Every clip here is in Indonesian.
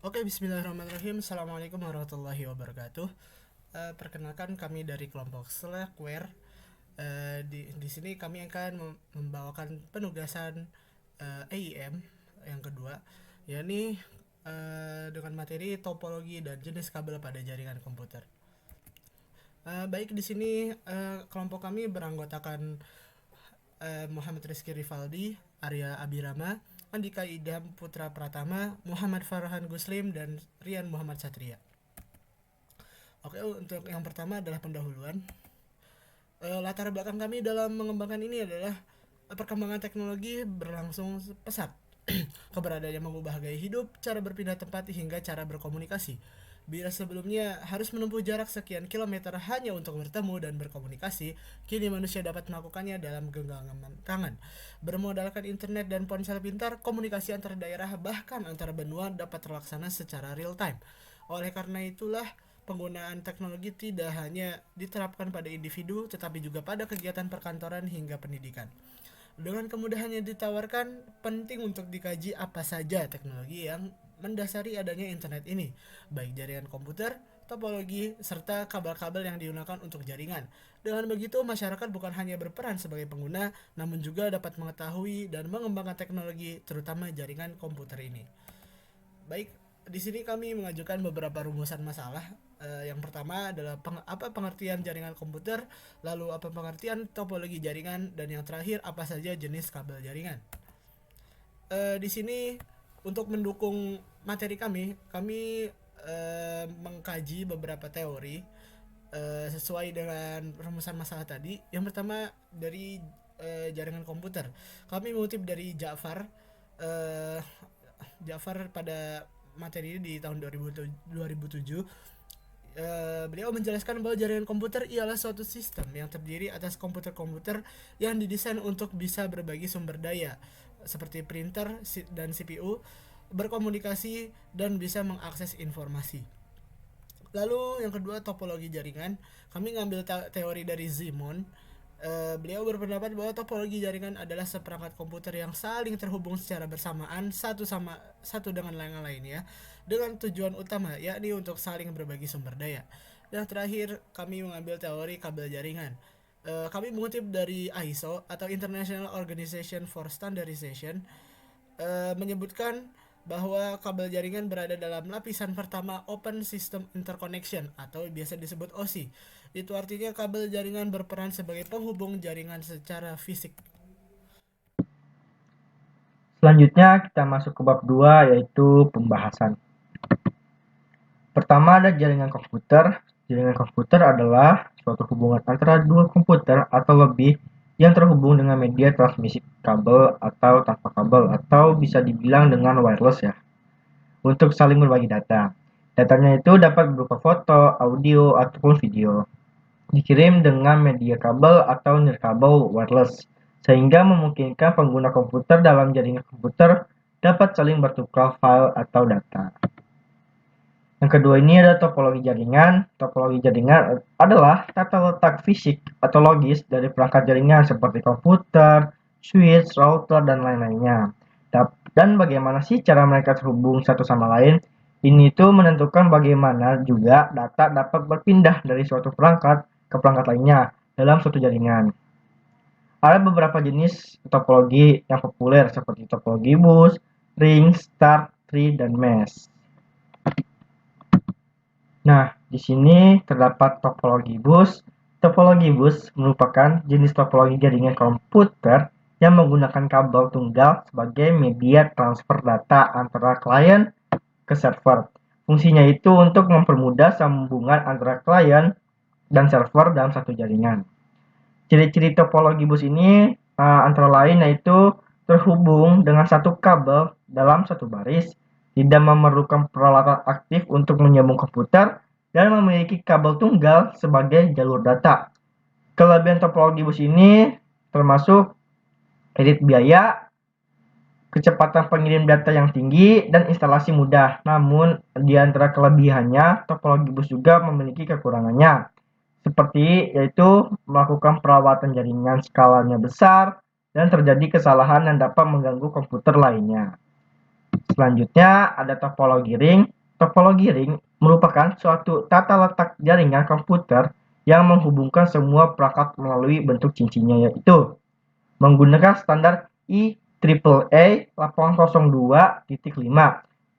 Oke, bismillahirrahmanirrahim. Assalamualaikum warahmatullahi wabarakatuh. Perkenalkan kami dari kelompok Slackware. Di sini kami akan membawakan penugasan AIM yang kedua, yakni dengan materi topologi dan jenis kabel pada jaringan komputer. Baik, di sini kelompok kami beranggotakan Muhammad Rizky Rivaldi, Arya Abirama, Andika Idam Putra Pratama, Muhammad Farhan Guslim, dan Rian Muhammad Satria. Oke, untuk yang pertama adalah pendahuluan. Latar belakang kami dalam mengembangkan ini adalah perkembangan teknologi berlangsung pesat. Keberadaannya mengubah gaya hidup, cara berpindah tempat, hingga cara berkomunikasi. Bila sebelumnya harus menempuh jarak sekian kilometer hanya untuk bertemu dan berkomunikasi, kini manusia dapat melakukannya dalam genggaman tangan. Bermodalkan internet dan ponsel pintar, komunikasi antar daerah bahkan antar benua dapat terlaksana secara real time. Oleh karena itulah, penggunaan teknologi tidak hanya diterapkan pada individu, tetapi juga pada kegiatan perkantoran hingga pendidikan. Dengan kemudahan yang ditawarkan, penting untuk dikaji apa saja teknologi yang mendasari adanya internet ini, baik jaringan komputer, topologi, serta kabel-kabel yang digunakan untuk jaringan. Dengan begitu, masyarakat bukan hanya berperan sebagai pengguna, namun juga dapat mengetahui dan mengembangkan teknologi, terutama jaringan komputer ini. Baik, di sini kami mengajukan beberapa rumusan masalah. Yang pertama adalah apa pengertian jaringan komputer, lalu apa pengertian topologi jaringan, dan yang terakhir apa saja jenis kabel jaringan. Di sini untuk mendukung materi kami mengkaji beberapa teori sesuai dengan rumusan masalah tadi. Yang pertama dari jaringan komputer, kami mengutip dari uh, Jafar pada materi ini di tahun 2007. Beliau menjelaskan bahwa jaringan komputer ialah suatu sistem yang terdiri atas komputer-komputer yang didesain untuk bisa berbagi sumber daya seperti printer dan CPU, berkomunikasi, dan bisa mengakses informasi. Lalu yang kedua, topologi jaringan. Kami ngambil teori dari Simon. Beliau berpendapat bahwa topologi jaringan adalah seperangkat komputer yang saling terhubung secara bersamaan satu dengan yang lainnya dengan tujuan utama yakni untuk saling berbagi sumber daya. Dan terakhir, kami mengambil teori kabel jaringan. Kami mengutip dari ISO atau International Organization for Standardization, menyebutkan bahwa kabel jaringan berada dalam lapisan pertama Open System Interconnection atau biasa disebut OSI. Itu artinya kabel jaringan berperan sebagai penghubung jaringan secara fisik. Selanjutnya kita masuk ke bab 2 yaitu pembahasan. Pertama ada jaringan komputer. Jaringan komputer adalah suatu hubungan antara dua komputer atau lebih yang terhubung dengan media transmisi kabel atau tanpa kabel atau bisa dibilang dengan wireless ya, untuk saling berbagi data. Datanya itu dapat berupa foto, audio, ataupun video. Dikirim dengan media kabel atau nirkabel wireless, sehingga memungkinkan pengguna komputer dalam jaringan komputer dapat saling bertukar file atau data. Yang kedua ini ada topologi jaringan. Topologi jaringan adalah tata letak fisik atau logis dari perangkat jaringan seperti komputer, switch, router, dan lain-lainnya. Dan bagaimana sih cara mereka terhubung satu sama lain? Ini tuh menentukan bagaimana juga data dapat berpindah dari suatu perangkat ke perangkat lainnya dalam suatu jaringan. Ada beberapa jenis topologi yang populer seperti topologi bus, ring, star, tree, dan mesh. Nah, di sini terdapat topologi bus. Topologi bus merupakan jenis topologi jaringan komputer yang menggunakan kabel tunggal sebagai media transfer data antara klien ke server. Fungsinya itu untuk mempermudah sambungan antara klien dan server dalam satu jaringan. Ciri-ciri topologi bus ini antara lain yaitu terhubung dengan satu kabel dalam satu baris, tidak memerlukan peralatan aktif untuk menyambung komputer, dan memiliki kabel tunggal sebagai jalur data. Kelebihan topologi bus ini termasuk irit biaya, kecepatan pengirim data yang tinggi, dan instalasi mudah. Namun, di antara kelebihannya, topologi bus juga memiliki kekurangannya, seperti yaitu melakukan perawatan jaringan skalanya besar dan terjadi kesalahan yang dapat mengganggu komputer lainnya. Selanjutnya ada topologi ring. Topologi ring merupakan suatu tata letak jaringan komputer yang menghubungkan semua perangkat melalui bentuk cincinnya, yaitu menggunakan standar IEEE 802.5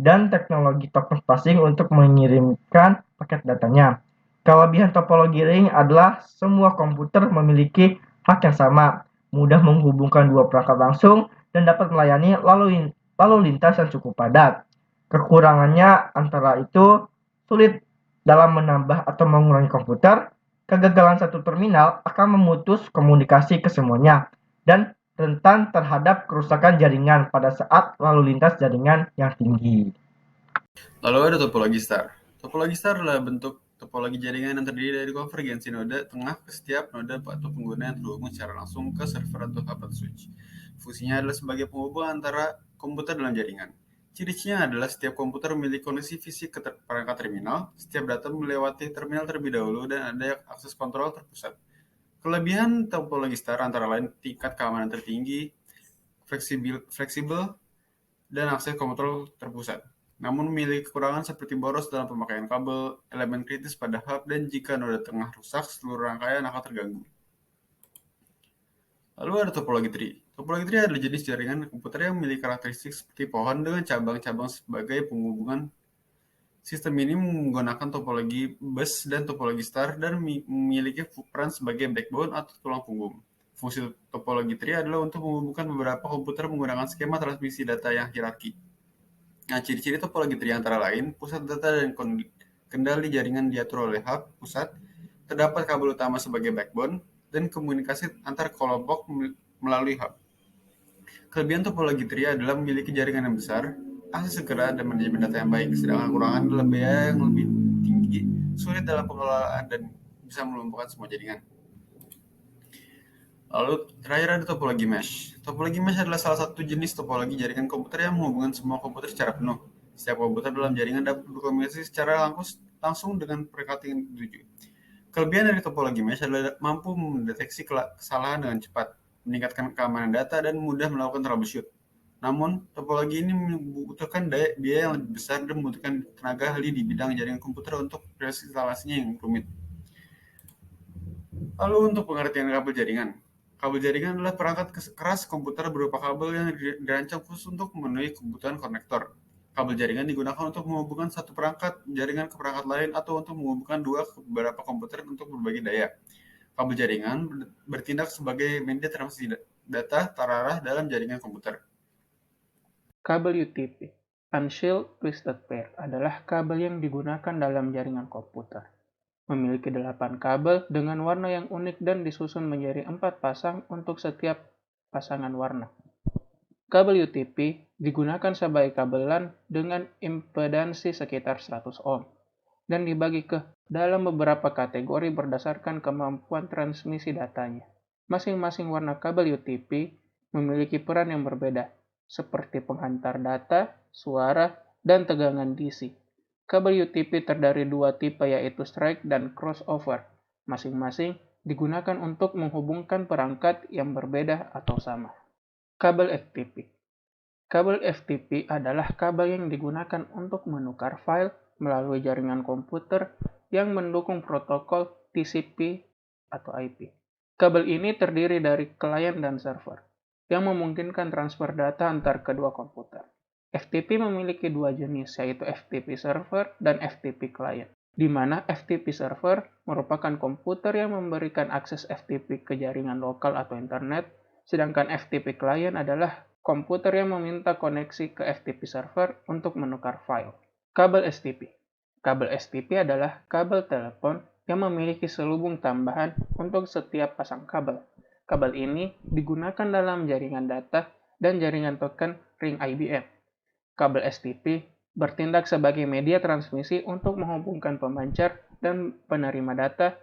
dan teknologi token passing untuk mengirimkan paket datanya. Kelebihan topologi ring adalah semua komputer memiliki hak yang sama, mudah menghubungkan dua perangkat langsung, dan dapat melayani lalu lintas yang cukup padat. Kekurangannya antara itu sulit dalam menambah atau mengurangi komputer, kegagalan satu terminal akan memutus komunikasi ke semuanya, dan rentan terhadap kerusakan jaringan pada saat lalu lintas jaringan yang tinggi. Lalu ada topologi star. Topologi star adalah bentuk topologi jaringan yang terdiri dari konvergensi node tengah ke setiap node atau pengguna yang terhubung secara langsung ke server atau hub atau switch. Fungsinya adalah sebagai penghubung antara komputer dalam jaringan. Ciri-cirinya adalah setiap komputer memiliki koneksi fisik ke perangkat terminal, setiap data melewati terminal terlebih dahulu, dan ada akses kontrol terpusat. Kelebihan topologi star antara lain tingkat keamanan tertinggi, fleksibel, dan akses kontrol terpusat. Namun memiliki kekurangan seperti boros dalam pemakaian kabel, elemen kritis pada hub, dan jika node tengah rusak, seluruh rangkaian akan terganggu. Lalu ada topologi tree. Topologi tree adalah jenis jaringan komputer yang memiliki karakteristik seperti pohon dengan cabang-cabang sebagai penghubungan. Sistem ini menggunakan topologi bus dan topologi star dan memiliki peran sebagai backbone atau tulang punggung. Fungsi topologi tree adalah untuk menghubungkan beberapa komputer menggunakan skema transmisi data yang hierarki. Nah, ciri-ciri topologi tree antara lain, pusat data dan kendali jaringan diatur oleh hub pusat, terdapat kabel utama sebagai backbone, dan komunikasi antar kelompok melalui hub. Kelebihan topologi tree adalah memiliki jaringan yang besar, akses segera, dan manajemen data yang baik, sedangkan kekurangan adalah biaya yang lebih tinggi, sulit dalam pengelolaan, dan bisa melumpuhkan semua jaringan. Lalu terakhir ada topologi mesh. Topologi mesh adalah salah satu jenis topologi jaringan komputer yang menghubungkan semua komputer secara penuh. Setiap komputer dalam jaringan dapat berkomunikasi secara langsung dengan perangkat yang dituju. Kelebihan dari topologi mesh adalah mampu mendeteksi kesalahan dengan cepat, meningkatkan keamanan data, dan mudah melakukan troubleshoot. Namun, topologi ini membutuhkan biaya yang lebih besar dan membutuhkan tenaga ahli di bidang jaringan komputer untuk proses instalasinya yang rumit. Lalu untuk pengertian kabel jaringan. Kabel jaringan adalah perangkat keras komputer berupa kabel yang dirancang khusus untuk memenuhi kebutuhan konektor. Kabel jaringan digunakan untuk menghubungkan satu perangkat jaringan ke perangkat lain atau untuk menghubungkan dua ke beberapa komputer untuk berbagi daya. Kabel jaringan bertindak sebagai media transmisi data terarah dalam jaringan komputer. Kabel UTP, Unshielded Twisted Pair, adalah kabel yang digunakan dalam jaringan komputer. Memiliki 8 kabel dengan warna yang unik dan disusun menjadi 4 pasang untuk setiap pasangan warna. Kabel UTP digunakan sebagai kabel LAN dengan impedansi sekitar 100 ohm dan dibagi ke dalam beberapa kategori berdasarkan kemampuan transmisi datanya. Masing-masing warna kabel UTP memiliki peran yang berbeda, seperti penghantar data, suara, dan tegangan DC. Kabel UTP terdiri dua tipe yaitu strike dan crossover. Masing-masing digunakan untuk menghubungkan perangkat yang berbeda atau sama. Kabel FTP. Kabel FTP adalah kabel yang digunakan untuk menukar file melalui jaringan komputer yang mendukung protokol TCP atau IP. Kabel ini terdiri dari klien dan server, yang memungkinkan transfer data antar kedua komputer. FTP memiliki dua jenis, yaitu FTP server dan FTP client, di mana FTP server merupakan komputer yang memberikan akses FTP ke jaringan lokal atau internet, sedangkan FTP client adalah komputer yang meminta koneksi ke FTP server untuk menukar file. Kabel STP. Kabel STP adalah kabel telepon yang memiliki selubung tambahan untuk setiap pasang kabel. Kabel ini digunakan dalam jaringan data dan jaringan token ring IBM. Kabel STP bertindak sebagai media transmisi untuk menghubungkan pemancar dan penerima data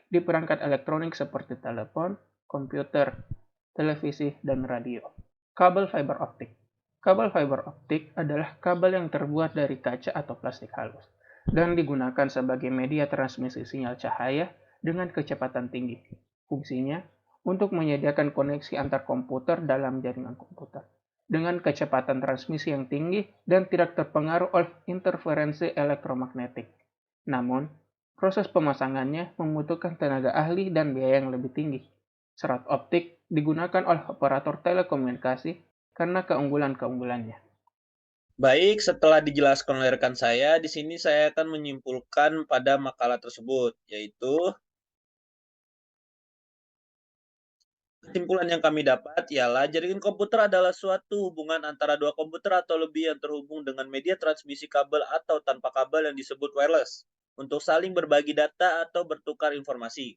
di perangkat elektronik seperti telepon, komputer, televisi, dan radio. Kabel fiber optik. Kabel fiber optik adalah kabel yang terbuat dari kaca atau plastik halus dan digunakan sebagai media transmisi sinyal cahaya dengan kecepatan tinggi. Fungsinya untuk menyediakan koneksi antar komputer dalam jaringan komputer. dengan kecepatan transmisi yang tinggi dan tidak terpengaruh oleh interferensi elektromagnetik. Namun, proses pemasangannya membutuhkan tenaga ahli dan biaya yang lebih tinggi. Serat optik digunakan oleh operator telekomunikasi karena keunggulan-keunggulannya. Baik, setelah dijelaskan oleh rekan saya, di sini saya akan menyimpulkan pada makalah tersebut, yaitu kesimpulan yang kami dapat ialah jaringan komputer adalah suatu hubungan antara dua komputer atau lebih yang terhubung dengan media transmisi kabel atau tanpa kabel yang disebut wireless untuk saling berbagi data atau bertukar informasi.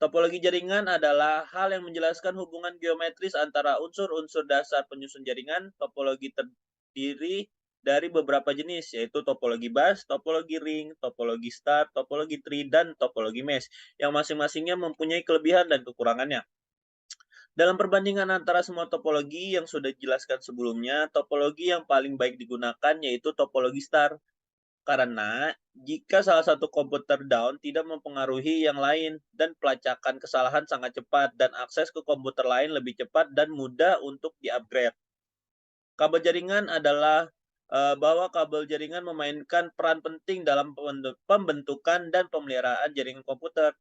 Topologi jaringan adalah hal yang menjelaskan hubungan geometris antara unsur-unsur dasar penyusun jaringan. Topologi terdiri dari beberapa jenis, yaitu topologi bus, topologi ring, topologi star, topologi tree, dan topologi mesh, yang masing-masingnya mempunyai kelebihan dan kekurangannya. Dalam perbandingan antara semua topologi yang sudah dijelaskan sebelumnya, topologi yang paling baik digunakan yaitu topologi star. Karena jika salah satu komputer down tidak mempengaruhi yang lain dan pelacakan kesalahan sangat cepat dan akses ke komputer lain lebih cepat dan mudah untuk di-upgrade. Kabel jaringan adalah bahwa kabel jaringan memainkan peran penting dalam pembentukan dan pemeliharaan jaringan komputer.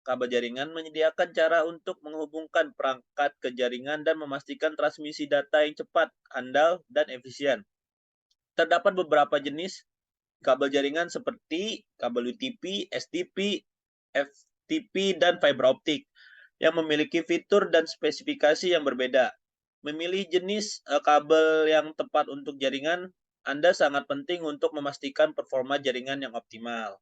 Kabel jaringan menyediakan cara untuk menghubungkan perangkat ke jaringan dan memastikan transmisi data yang cepat, andal, dan efisien. Terdapat beberapa jenis kabel jaringan seperti kabel UTP, STP, FTP, dan fiber optik yang memiliki fitur dan spesifikasi yang berbeda. Memilih jenis kabel yang tepat untuk jaringan Anda sangat penting untuk memastikan performa jaringan yang optimal.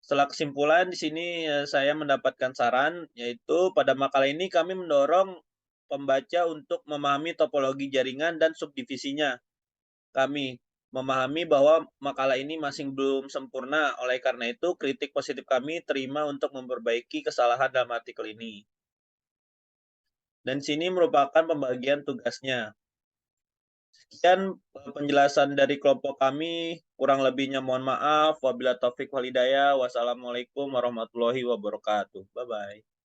Setelah kesimpulan, di sini saya mendapatkan saran, yaitu pada makalah ini kami mendorong pembaca untuk memahami topologi jaringan dan subdivisinya. Kami memahami bahwa makalah ini masih belum sempurna, oleh karena itu kritik positif kami terima untuk memperbaiki kesalahan dalam artikel ini. Dan sini merupakan pembagian tugasnya. Sekian penjelasan dari kelompok kami, kurang lebihnya mohon maaf. Wabillahi taufik wal hidayah. Wassalamualaikum warahmatullahi wabarakatuh. Bye-bye.